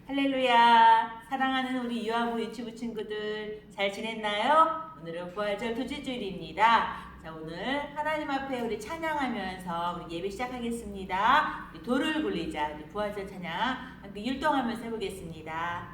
할렐루야. 사랑하는 우리 유아부 유치부 친구들 잘 지냈나요? 오늘은 부활절 둘째 주일입니다. 자, 오늘 하나님 앞에 우리 찬양하면서 우리 예배 시작하겠습니다. 우리 돌을 굴리자. 우리 부활절 찬양 함께 율동하면서 해보겠습니다.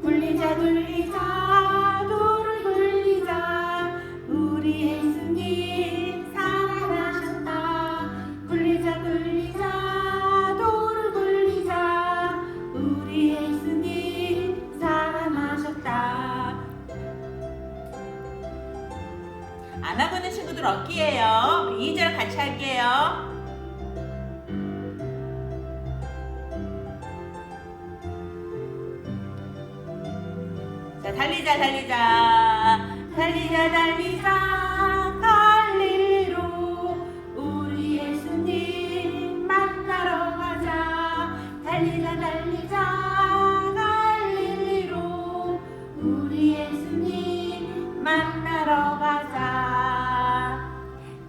굴리자 굴리자 돌을 굴리자 우리 예수님 살아나셨다. 굴리자 굴리자 돌을 굴리자 우리 예수님 살아나셨다. 안 하고 있는 친구들 얻기예요. 우리 2절 같이 할게요. 자, 달리자 달리자 달리자 달리자 갈릴리로 우리 예수님 만나러 가자. 달리자 달리자 갈릴리로 우리 예수님 만나러 가자.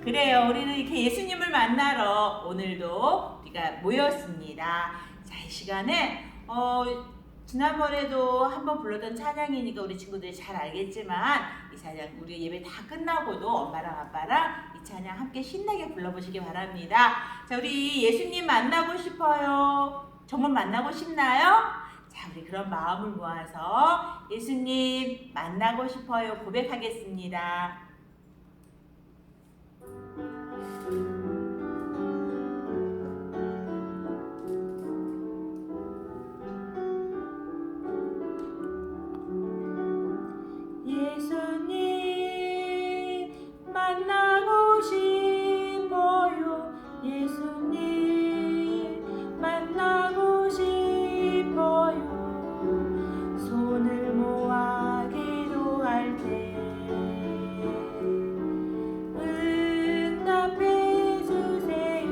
그래요, 우리는 이렇게 예수님을 만나러 오늘도 우리가 모였습니다. 자, 이 시간에 지난번에도 한번 불렀던 찬양이니까 우리 친구들이 잘 알겠지만 이 찬양 우리 예배 다 끝나고도 엄마랑 아빠랑 이 찬양 함께 신나게 불러보시기 바랍니다. 자, 우리 예수님 만나고 싶어요? 정말 만나고 싶나요? 자, 우리 그런 마음을 모아서 예수님 만나고 싶어요 고백하겠습니다. 예수님 만나고 싶어요. 예수님 만나고 싶어요. 손을 모아 기도할 때 응답해 주세요.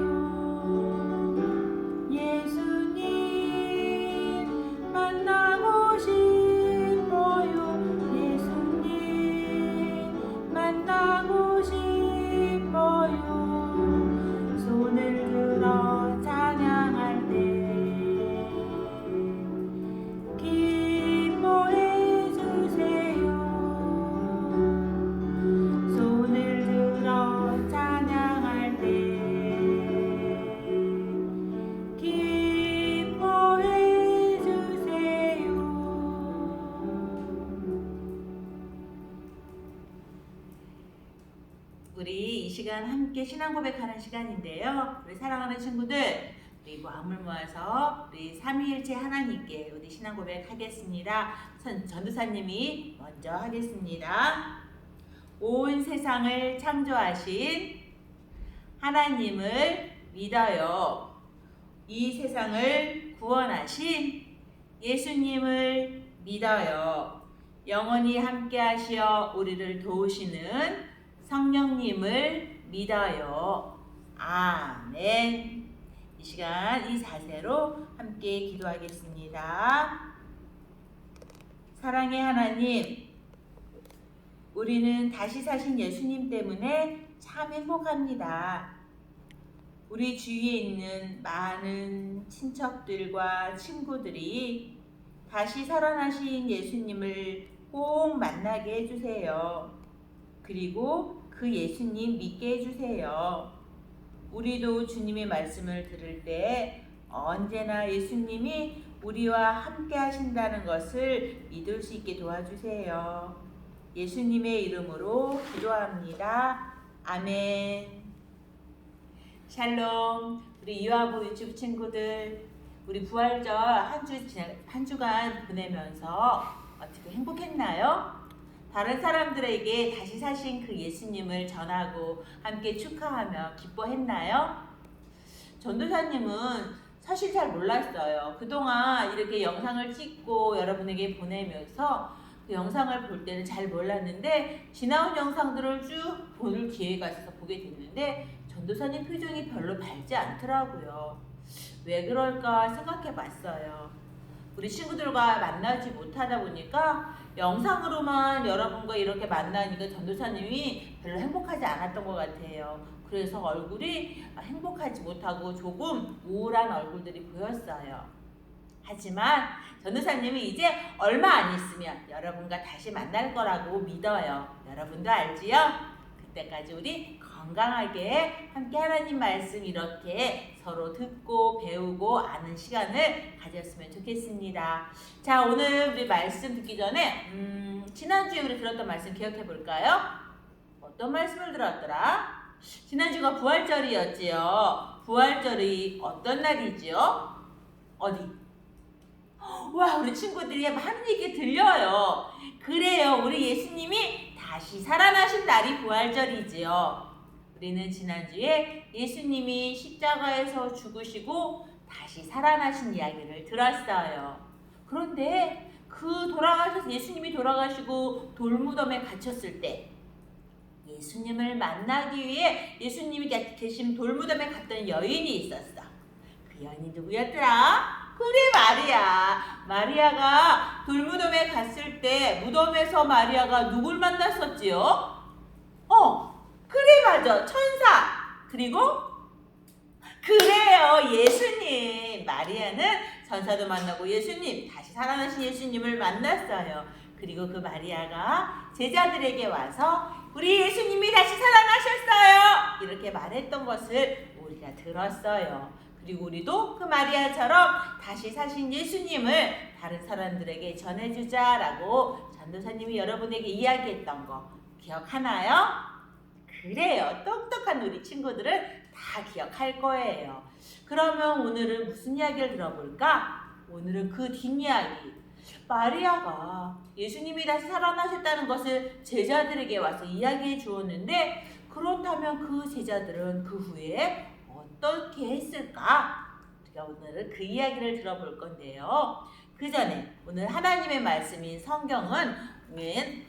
예수님 만나고 싶어요. 만나고 싶어요. 손을 들어 찬양할 때 기뻐해 주세요. 손을 들어 찬양할 때 기뻐해 주세요. 우리 이 시간 함께 신앙 고백하는 시간인데요. 우리 사랑하는 친구들, 우리 마음을 모아서 우리 삼위일체 하나님께 우리 신앙 고백하겠습니다. 전도사님이 먼저 하겠습니다. 온 세상을 창조하신 하나님을 믿어요. 이 세상을 구원하신 예수님을 믿어요. 영원히 함께 하시어 우리를 도우시는 성령님을 믿어요. 아멘. 이 시간 이 자세로 함께 기도하겠습니다. 사랑의 하나님, 우리는 다시 사신 예수님 때문에 참 행복합니다. 우리 주위에 있는 많은 친척들과 친구들이 다시 살아나신 예수님을 꼭 만나게 해주세요. 그리고 그 예수님 믿게 해주세요. 우리도 주님의 말씀을 들을 때 언제나 예수님이 우리와 함께 하신다는 것을 믿을 수 있게 도와주세요. 예수님의 이름으로 기도합니다. 아멘. 샬롬. 우리 유아부 유치부 친구들, 우리 부활절 한 주간 보내면서 어떻게 행복했나요? 다른 사람들에게 다시 사신 그 예수님을 전하고 함께 축하하며 기뻐했나요? 전도사님은 사실 잘 몰랐어요. 그동안 이렇게 영상을 찍고 여러분에게 보내면서 그 영상을 볼 때는 잘 몰랐는데 지나온 영상들을 쭉 볼 기회가 있어서 보게 됐는데 전도사님 표정이 별로 밝지 않더라고요. 왜 그럴까 생각해 봤어요. 우리 친구들과 만나지 못하다 보니까 영상으로만 여러분과 이렇게 만나니까 전도사님이 별로 행복하지 않았던 것 같아요. 그래서 얼굴이 행복하지 못하고 조금 우울한 얼굴들이 보였어요. 하지만 전도사님이 이제 얼마 안 있으면 여러분과 다시 만날 거라고 믿어요. 여러분도 알지요? 그때까지 우리 건강하게 함께 하나님 말씀 이렇게 서로 듣고 배우고 아는 시간을 가졌으면 좋겠습니다. 자, 오늘 우리 말씀 듣기 전에 지난주에 우리 들었던 말씀 기억해 볼까요? 어떤 말씀을 들었더라? 지난주가 부활절이었지요. 부활절이 어떤 날이지요? 어디? 와, 우리 친구들이 많은 얘기 들려요. 그래요, 우리 예수님이 다시 살아나신 날이 부활절이지요. 우리는 지난주에 예수님이 십자가에서 죽으시고 다시 살아나신 이야기를 들었어요. 그런데 예수님이 돌아가시고 돌무덤에 갇혔을 때 예수님을 만나기 위해 예수님이 계신 돌무덤에 갔던 여인이 있었어. 그 여인이 누구였더라? 그래, 마리아가 돌무덤에 갔을 때 무덤에서 마리아가 누굴 만났었지요? 그래, 맞아, 천사. 그리고 그래요, 예수님. 마리아는 천사도 만나고 예수님, 다시 살아나신 예수님을 만났어요. 그리고 그 마리아가 제자들에게 와서 우리 예수님이 다시 살아나셨어요, 이렇게 말했던 것을 우리가 들었어요. 그리고 우리도 그 마리아처럼 다시 사신 예수님을 다른 사람들에게 전해주자라고 전도사님이 여러분에게 이야기했던 거 기억하나요? 그래요. 똑똑한 우리 친구들은 다 기억할 거예요. 그러면 오늘은 무슨 이야기를 들어볼까? 오늘은 그 뒷이야기. 마리아가 예수님이 다시 살아나셨다는 것을 제자들에게 와서 이야기해 주었는데, 그렇다면 그 제자들은 그 후에 어떻게 했을까? 우리가 오늘은 그 이야기를 들어볼 건데요. 그 전에 오늘 하나님의 말씀인 성경은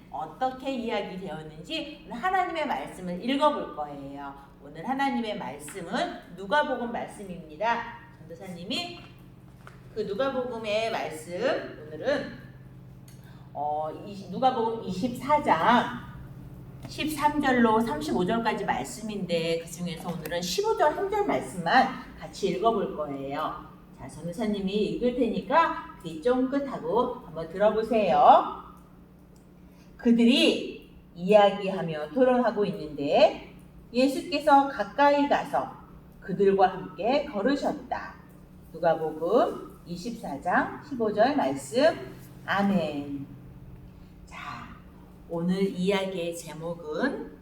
어떻게 이야기되었는지 하나님의 말씀을 읽어볼 거예요. 오늘 하나님의 말씀은 누가복음 말씀입니다. 전도사님이 그 누가복음의 말씀, 오늘은 누가복음 24장 13절로 35절까지 말씀인데, 그 중에서 오늘은 15절 한 절 말씀만 같이 읽어볼 거예요. 자, 전도사님이 읽을 테니까 귀 쫑긋하고 한번 들어보세요. 그들이 이야기하며 토론하고 있는데 예수께서 가까이 가서 그들과 함께 걸으셨다. 누가복음 24장 15절 말씀. 아멘. 자, 오늘 이야기의 제목은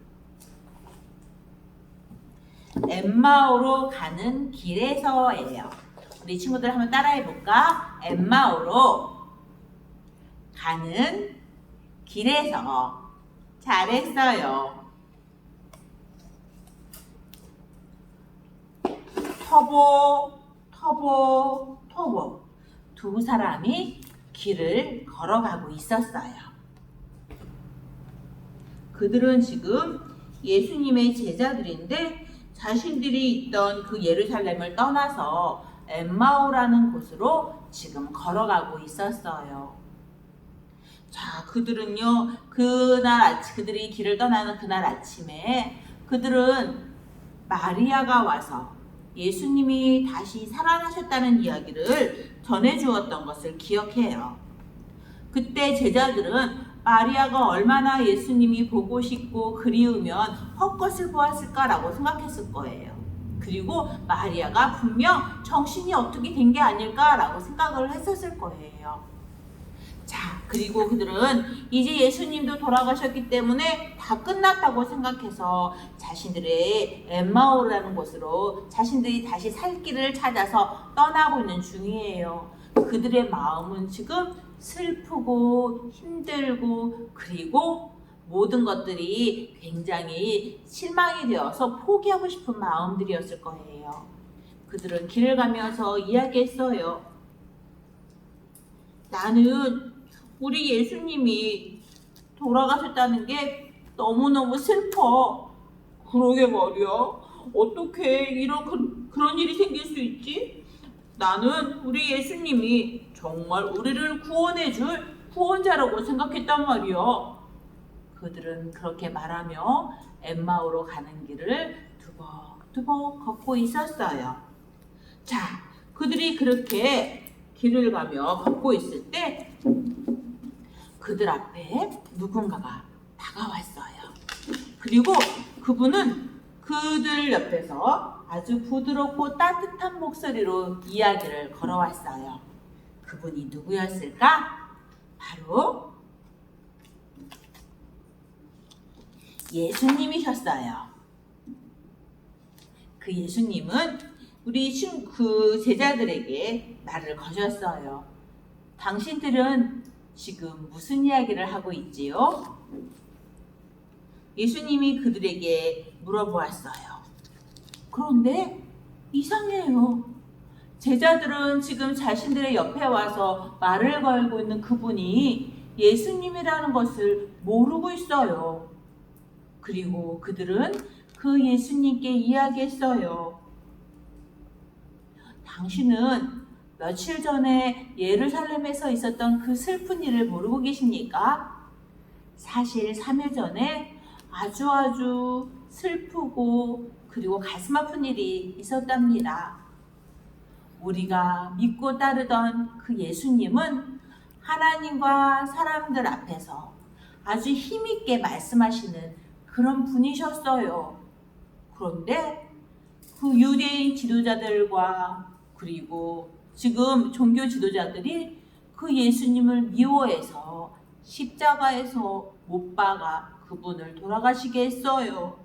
엠마오로 가는 길에서예요. 우리 친구들 한번 따라해볼까? 엠마오로 가는 길에서. 잘했어요. 터보 두 사람이 길을 걸어가고 있었어요. 그들은 지금 예수님의 제자들인데 자신들이 있던 그 예루살렘을 떠나서 엠마오라는 곳으로 지금 걸어가고 있었어요. 자, 그들은요, 그들이 길을 떠나는 그날 아침에 그들은 마리아가 와서 예수님이 다시 살아나셨다는 이야기를 전해주었던 것을 기억해요. 그때 제자들은 마리아가 얼마나 예수님이 보고 싶고 그리우면 헛것을 보았을까라고 생각했을 거예요. 그리고 마리아가 분명 정신이 어떻게 된 게 아닐까라고 생각을 했었을 거예요. 자, 그리고 그들은 이제 예수님도 돌아가셨기 때문에 다 끝났다고 생각해서 자신들의 엠마오라는 곳으로 자신들이 다시 살 길을 찾아서 떠나고 있는 중이에요. 그들의 마음은 지금 슬프고 힘들고, 그리고 모든 것들이 굉장히 실망이 되어서 포기하고 싶은 마음들이었을 거예요. 그들은 길을 가면서 이야기했어요. 나는 우리 예수님이 돌아가셨다는 게 너무너무 슬퍼. 그러게 말이야. 어떻게 그런 일이 생길 수 있지? 나는 우리 예수님이 정말 우리를 구원해줄 구원자라고 생각했단 말이야. 그들은 그렇게 말하며 엠마오로 가는 길을 두벅두벅 걷고 있었어요. 자, 그들이 그렇게 길을 가며 걷고 있을 때 그들 앞에 누군가가 다가왔어요. 그리고 그분은 그들 옆에서 아주 부드럽고 따뜻한 목소리로 이야기를 걸어왔어요. 그분이 누구였을까? 바로 예수님이셨어요. 그 예수님은 우리 그 제자들에게 말을 거셨어요. 당신들은 지금 무슨 이야기를 하고 있지요? 예수님이 그들에게 물어보았어요. 그런데 이상해요. 제자들은 지금 자신들의 옆에 와서 말을 걸고 있는 그분이 예수님이라는 것을 모르고 있어요. 그리고 그들은 그 예수님께 이야기했어요. 당신은 며칠 전에 예루살렘에서 있었던 그 슬픈 일을 모르고 계십니까? 사실 3일 전에 아주 슬프고 그리고 가슴 아픈 일이 있었답니다. 우리가 믿고 따르던 그 예수님은 하나님과 사람들 앞에서 아주 힘있게 말씀하시는 그런 분이셨어요. 그런데 그 유대인 지도자들과 그리고 지금 종교 지도자들이 그 예수님을 미워해서 십자가에서 못 박아 그분을 돌아가시게 했어요.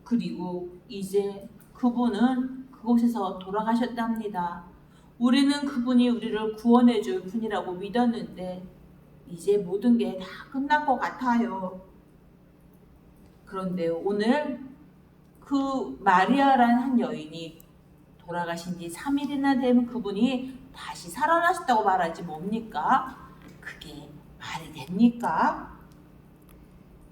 그리고 이제 그분은 그곳에서 돌아가셨답니다. 우리는 그분이 우리를 구원해 줄 분이라고 믿었는데 이제 모든 게 다 끝난 것 같아요. 그런데 오늘 그 마리아라는 한 여인이 돌아가신 지 3일이나 된 그분이 다시 살아나셨다고 말하지 뭡니까? 그게 말이 됩니까?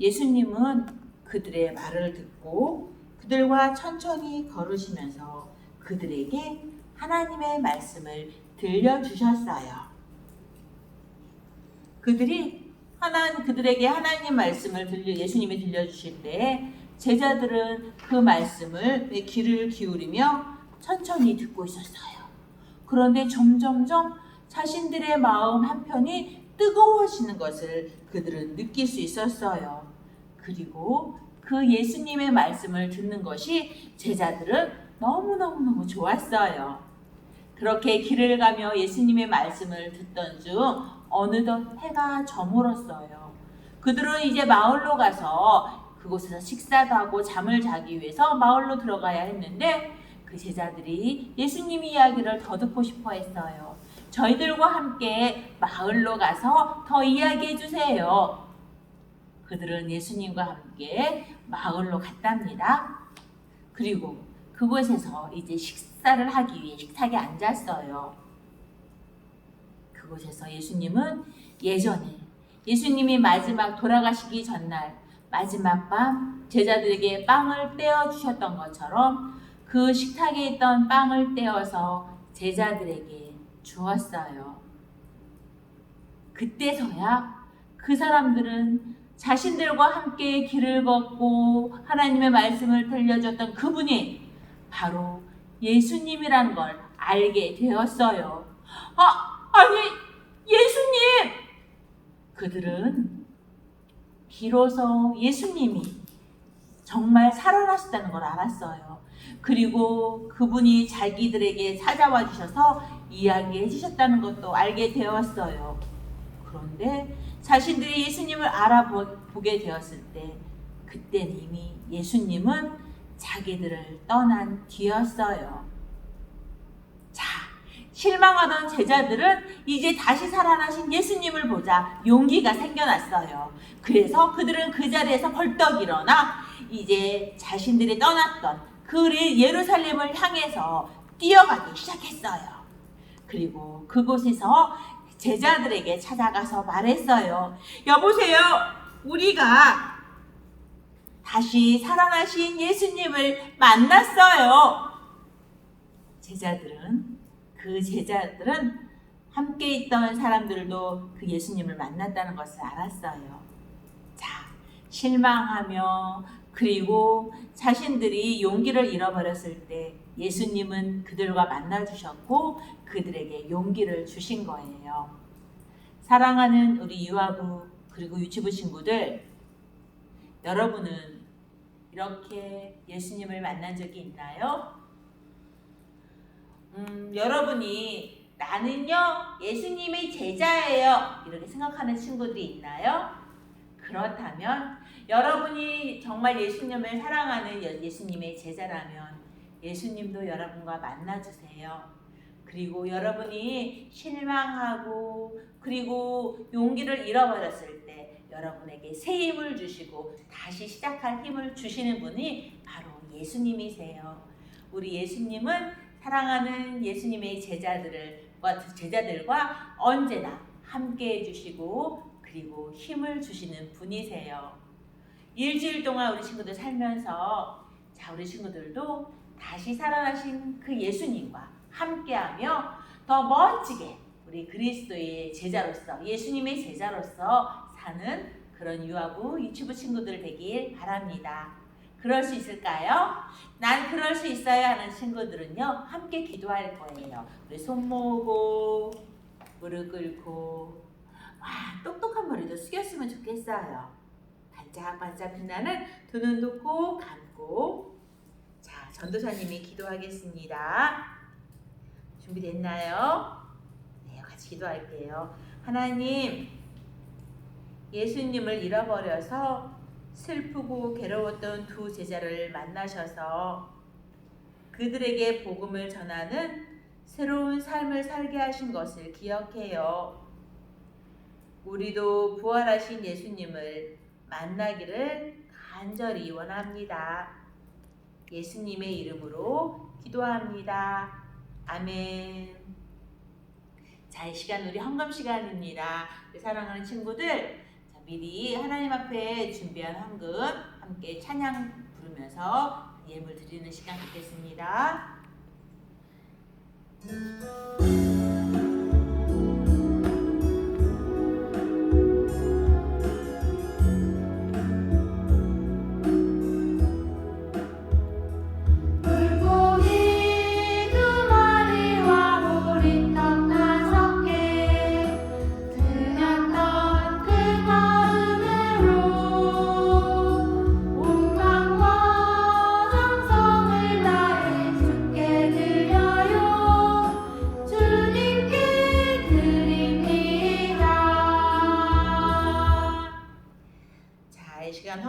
예수님은 그들의 말을 듣고 그들과 천천히 걸으시면서 그들에게 하나님의 말씀을 들려주셨어요. 그들에게 하나님 말씀을 예수님이 들려주실 때 제자들은 그 말씀을 귀를 기울이며 천천히 듣고 있었어요. 그런데 점점점 자신들의 마음 한편이 뜨거워지는 것을 그들은 느낄 수 있었어요. 그리고 그 예수님의 말씀을 듣는 것이 제자들은 너무너무 좋았어요. 그렇게 길을 가며 예수님의 말씀을 듣던 중 어느덧 해가 저물었어요. 그들은 이제 마을로 가서 그곳에서 식사도 하고 잠을 자기 위해서 마을로 들어가야 했는데 그 제자들이 예수님 이야기를 더 듣고 싶어 했어요. 저희들과 함께 마을로 가서 더 이야기해 주세요. 그들은 예수님과 함께 마을로 갔답니다. 그리고 그곳에서 이제 식사를 하기 위해 식탁에 앉았어요. 그곳에서 예수님은 예전에 예수님이 마지막 돌아가시기 전날 마지막 밤 제자들에게 빵을 떼어 주셨던 것처럼 그 식탁에 있던 빵을 떼어서 제자들에게 주었어요. 그때서야 그 사람들은 자신들과 함께 길을 걷고 하나님의 말씀을 들려줬던 그분이 바로 예수님이라는 걸 알게 되었어요. 아니 예수님! 그들은 비로소 예수님이 정말 살아나셨다는 걸 알았어요. 그리고 그분이 자기들에게 찾아와 주셔서 이야기해 주셨다는 것도 알게 되었어요. 그런데 자신들이 예수님을 알아보게 되었을 때 그때는 이미 예수님은 자기들을 떠난 뒤였어요. 자, 실망하던 제자들은 이제 다시 살아나신 예수님을 보자 용기가 생겨났어요. 그래서 그들은 그 자리에서 벌떡 일어나 이제 자신들이 떠났던 그 예루살렘을 향해서 뛰어가기 시작했어요. 그리고 그곳에서 제자들에게 찾아가서 말했어요. 여보세요. 우리가 다시 살아나신 예수님을 만났어요. 제자들은 그 제자들은 함께 있던 사람들도 그 예수님을 만났다는 것을 알았어요. 자, 실망하며 그리고 자신들이 용기를 잃어버렸을 때 예수님은 그들과 만나주셨고 그들에게 용기를 주신 거예요. 사랑하는 우리 유아부 그리고 유치부 친구들, 여러분은 이렇게 예수님을 만난 적이 있나요? 여러분이 나는요 예수님의 제자예요 이렇게 생각하는 친구들이 있나요? 그렇다면 여러분이 정말 예수님을 사랑하는 예수님의 제자라면 예수님도 여러분과 만나주세요. 그리고 여러분이 실망하고 그리고 용기를 잃어버렸을 때 여러분에게 새 힘을 주시고 다시 시작할 힘을 주시는 분이 바로 예수님이세요. 우리 예수님은 사랑하는 예수님의 제자들과 언제나 함께 해주시고 그리고 힘을 주시는 분이세요. 일주일 동안 우리 친구들 살면서 자 우리 친구들도 다시 살아나신 그 예수님과 함께하며 더 멋지게 우리 그리스도의 제자로서 예수님의 제자로서 사는 그런 유아부 유치부 친구들 되길 바랍니다. 그럴 수 있을까요? 난 그럴 수 있어요 하는 친구들은요 함께 기도할 거예요. 우리 손 모으고 무릎 꿇고 와 똑똑한 머리도 숙였으면 좋겠어요. 반짝반짝 빛나는 두 눈도 꼭 감고 자 전도사님이 기도하겠습니다. 준비됐나요? 네 같이 기도할게요. 하나님 예수님을 잃어버려서 슬프고 괴로웠던 두 제자를 만나셔서 그들에게 복음을 전하는 새로운 삶을 살게 하신 것을 기억해요. 우리도 부활하신 예수님을 만나기를 간절히 원합니다. 예수님의 이름으로 기도합니다. 아멘. 자, 이 시간 우리 헌금 시간입니다. 우리 사랑하는 친구들 미리 하나님 앞에 준비한 헌금 함께 찬양 부르면서 예물 드리는 시간 갖겠습니다.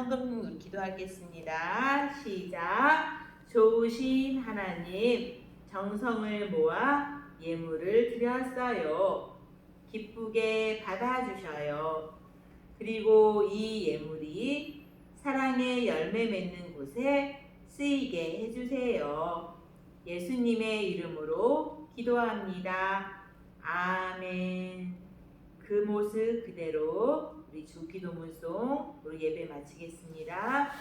헌금 기도하겠습니다. 시작. 좋으신 하나님, 정성을 모아 예물을 드렸어요. 기쁘게 받아주셔요. 그리고 이 예물이 사랑의 열매 맺는 곳에 쓰이게 해주세요. 예수님의 이름으로 기도합니다. 아멘. 그 모습 그대로 우리 주기도문송 우리 예배 마치겠습니다.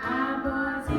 아버지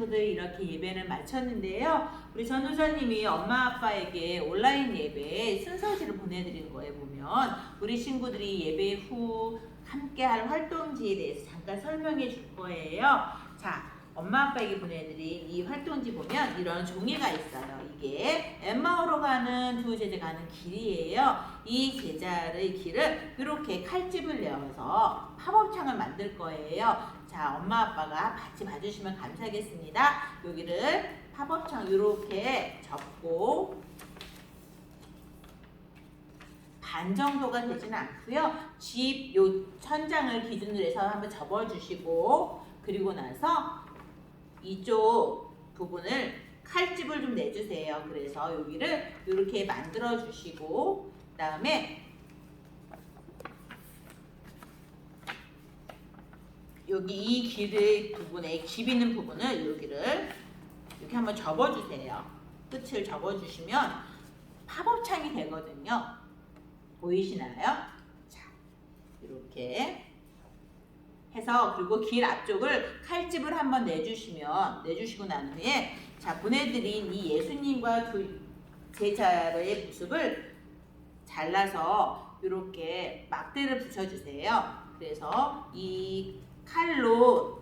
친구들 이렇게 예배를 마쳤는데요. 우리 전도사님이 엄마 아빠에게 온라인 예배 순서지를 보내드린 거에 보면 우리 친구들이 예배 후 함께할 활동지에 대해서 잠깐 설명해 줄 거예요. 자, 엄마 아빠에게 보내드린 이 활동지 보면 이런 종이가 있어요. 이게 엠마오로 가는 두 제자 가는 길이에요. 이 제자의 길을 이렇게 칼집을 내어서 팝업창을 만들 거예요. 자, 엄마 아빠가 같이 봐주시면 감사하겠습니다. 여기를 팝업창 이렇게 접고 반 정도가 되지는 않고요. 집 요 천장을 기준으로 해서 한번 접어주시고 그리고 나서 이쪽 부분을 칼집을 좀 내주세요. 그래서 여기를 이렇게 만들어 주시고 그 다음에 여기 이 길의 부분에 집 있는 부분을 여기를 이렇게 한번 접어주세요. 끝을 접어주시면 팝업창이 되거든요. 보이시나요? 자, 이렇게 해서 그리고 길 앞쪽을 칼집을 한번 내주시고 난 후에 자 보내드린 이 예수님과 두 제자의 모습을 잘라서 이렇게 막대를 붙여주세요. 그래서 이 칼로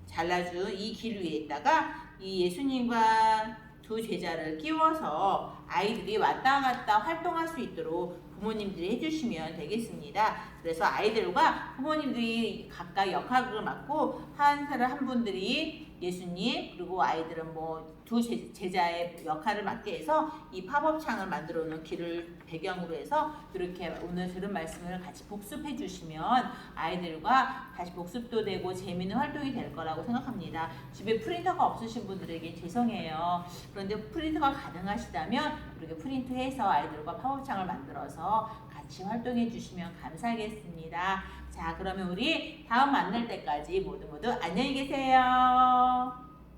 잘라준 이 길 위에다가 이 예수님과 두 제자를 끼워서 아이들이 왔다 갔다 활동할 수 있도록 부모님들이 해주시면 되겠습니다. 그래서 아이들과 부모님들이 각각 역할을 맡고 한 사람 한 분들이 예수님 그리고 아이들은 뭐 두 제자의 역할을 맡게 해서 이 팝업창을 만들어 놓은 길을 배경으로 해서 이렇게 오늘 들은 말씀을 같이 복습해 주시면 아이들과 다시 복습도 되고 재미있는 활동이 될 거라고 생각합니다. 집에 프린터가 없으신 분들에게 죄송해요. 그런데 프린터가 가능하시다면 이렇게 프린트해서 아이들과 팝업창을 만들어서 같이 활동해 주시면 감사하겠습니다. 자, 그러면 우리 다음 만날 때까지 모두 안녕히 계세요.